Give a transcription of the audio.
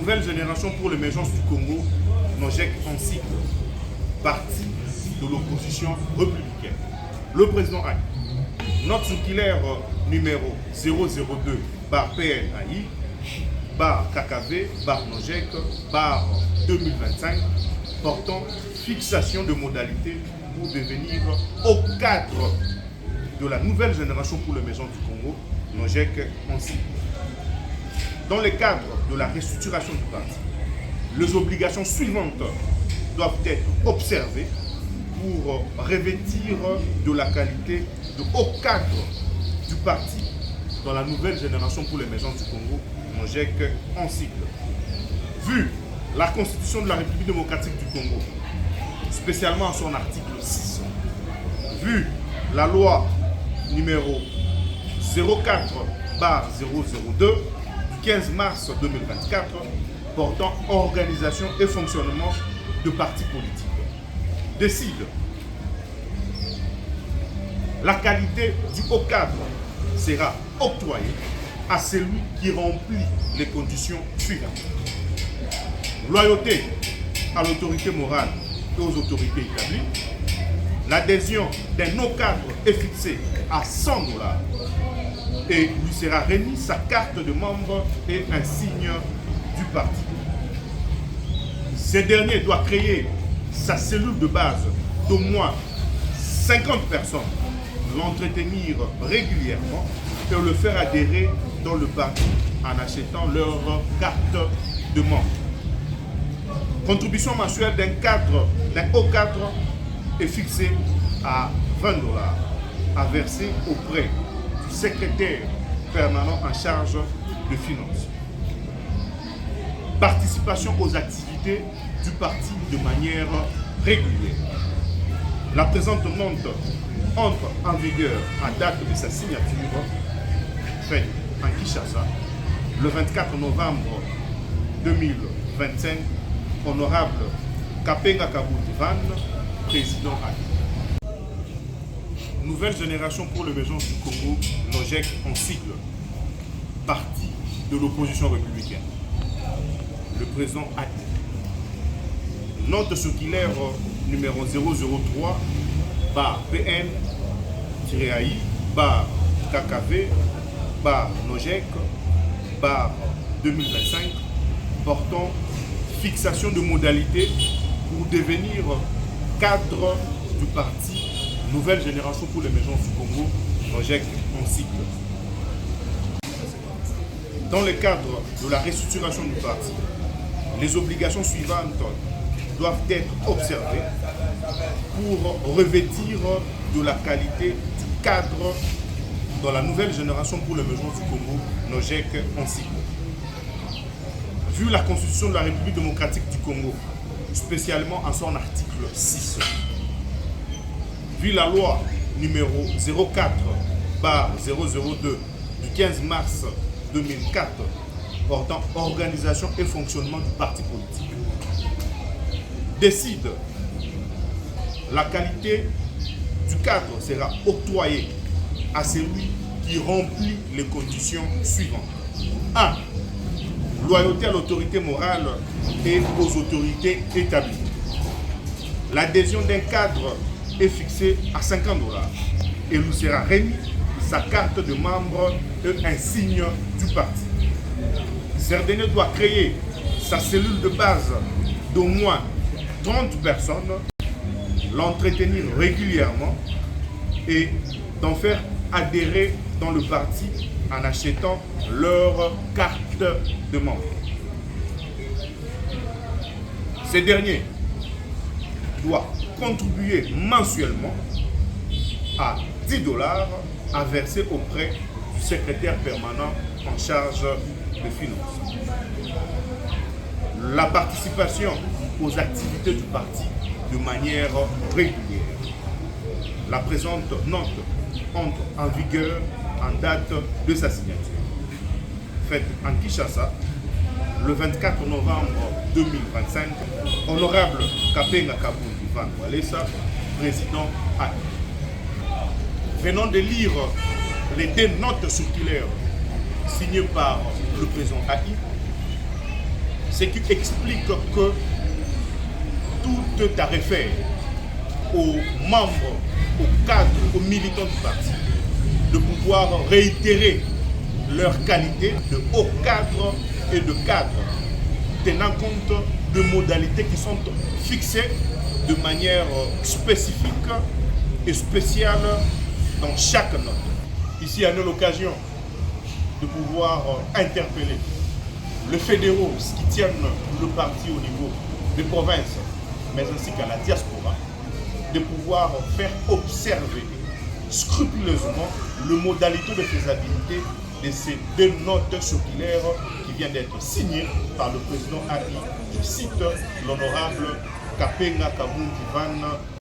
Nouvelle génération pour l'émergence du Congo, NOJEC en cycle, parti de l'opposition républicaine. Le président Aïe, note circulaire numéro 002 bar PNAI, bar KKV, bar NOJEC, bar 2025, portant fixation de modalités pour devenir au cadre de la nouvelle génération pour l'émergence du Congo, NOJEC en cycle. Dans le cadre de la restructuration du parti, les obligations suivantes doivent être observées pour revêtir de la qualité de haut cadre du parti dans la nouvelle génération pour l'émergence du Congo, NOJEC en cycle. Vu la Constitution de la République démocratique du Congo, spécialement à son article 6, vu la loi numéro 04/002 du 15 mars 2024 portant organisation et fonctionnement de partis politiques, décide la qualité du haut cadre sera octroyée à celui qui remplit les conditions suivantes. Loyauté à l'autorité morale et aux autorités établies. L'adhésion d'un haut cadre est fixée à 100 $ et lui sera remis sa carte de membre et un signe du parti. Ce dernier doit créer sa cellule de base d'au moins 50 personnes, l'entretenir régulièrement et le faire adhérer dans le parti en achetant leur carte de membre. Contribution mensuelle d'un haut cadre est fixée à 20 $ à verser auprès du secrétaire permanent en charge de finances. Participation aux activités du parti de manière régulière. La présente note entre en vigueur à date de sa signature, faite en Kinshasa, le 24 novembre 2025, honorable Kapenga Kabuti Van, président Ali. Nouvelle génération pour l'émergence du Congo, NOJEC en cycle, parti de l'opposition républicaine. Le président Ali. Note circulaire numéro 003 bar PN-AI bar KKV bar NOJEC bar 2025 portant fixation de modalités pour devenir cadre du parti Nouvelle Génération pour l'émergence du Congo, NOJEC en cycle. Dans le cadre de la restructuration du parti, les obligations suivantes doivent être observées pour revêtir de la qualité du cadre dans la Nouvelle Génération pour l'émergence du Congo, NOJEC en cycle. Vu la Constitution de la République démocratique du Congo, spécialement en son article 6, vu la loi numéro 04/002 du 15 mars 2004 portant organisation et fonctionnement du parti politique, décide la qualité du cadre sera octroyée à celui qui remplit les conditions suivantes. 1. Loyauté à l'autorité morale et aux autorités établies. L'adhésion d'un cadre est fixée à 50 $ et lui sera remis sa carte de membre et un signe du parti. Ce dernier doit créer sa cellule de base d'au moins 30 personnes, l'entretenir régulièrement et d'en faire adhérer dans le parti en achetant leur carte de membre. Ces derniers doivent contribuer mensuellement à 10 $ à verser auprès du secrétaire permanent en charge de finances. La participation aux activités du parti de manière régulière. La présente note entre en vigueur en date de sa signature. Faite en Kinshasa, le 24 novembre 2025, honorable Kapenga Kabuti Van Walesa, président AI. Venons de lire les deux notes circulaires signées par le président AI. ce qui explique que tout a référé aux membres, aux cadres, aux militants du parti de pouvoir réitérer leur qualité de haut cadre et de cadre, tenant compte de modalités qui sont fixées de manière spécifique et spéciale dans chaque note. Ici, on a l'occasion de pouvoir interpeller les fédéraux qui tiennent le parti au niveau des provinces, mais ainsi qu'à la diaspora, de pouvoir faire observer scrupuleusement les modalités de faisabilité de ces deux notes circulaires qui viennent d'être signées par le président AI. Je cite l'honorable Kapenga Kabundi Van